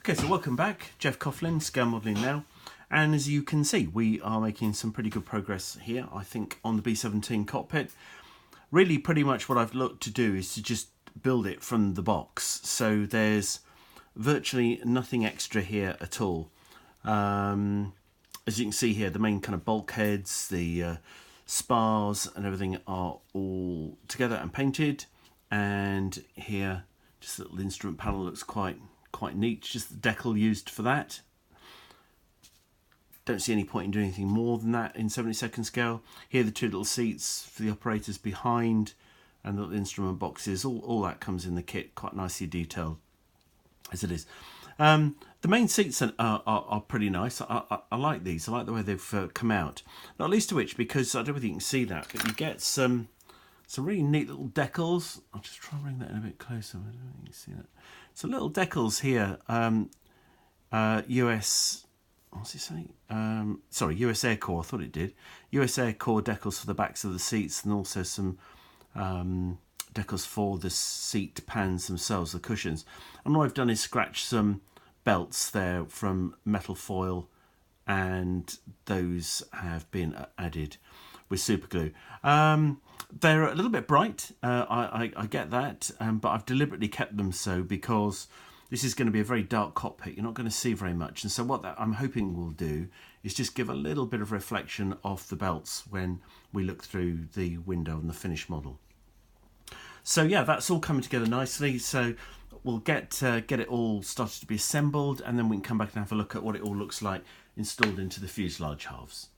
Okay, so welcome back, Geoff Coughlin, Scale Modelling Now. And as you can see, we are making some pretty good progress here, I think, on the B-17 cockpit. Really, pretty much what I've looked to do is to just build it from the box. So there's virtually nothing extra here at all. As you can see here, the main kind of bulkheads, the spars and everything are all together and painted. And here, just the little instrument panel looks quite neat, just the decal used for that. Don't see any point in doing anything more than that in 72nd scale. Here the two little seats for the operators behind and the little instrument boxes, all that comes in the kit, quite nicely detailed as it is. The main seats are pretty nice. I like these. I like the way they've come out. Not least of which, because I don't know whether you can see that, but you get some really neat little decals. I'll just try and bring that in a bit closer. I don't know if you can see that. So little decals here. US, what's it say? Sorry, US Air Corps. I thought it did. US Air Corps decals for the backs of the seats, and also some decals for the seat pans themselves, the cushions. And what I've done is scratch some belts there from metal foil, and those have been added with super glue. They're a little bit bright, I get that, but I've deliberately kept them so because this is going to be a very dark cockpit. You're not going to see very much, and so what I'm hoping will do is just give a little bit of reflection off the belts when we look through the window and the finished model. So yeah, that's all coming together nicely. So we'll get it all started to be assembled, and then we can come back and have a look at what it all looks like installed into the fuselage halves.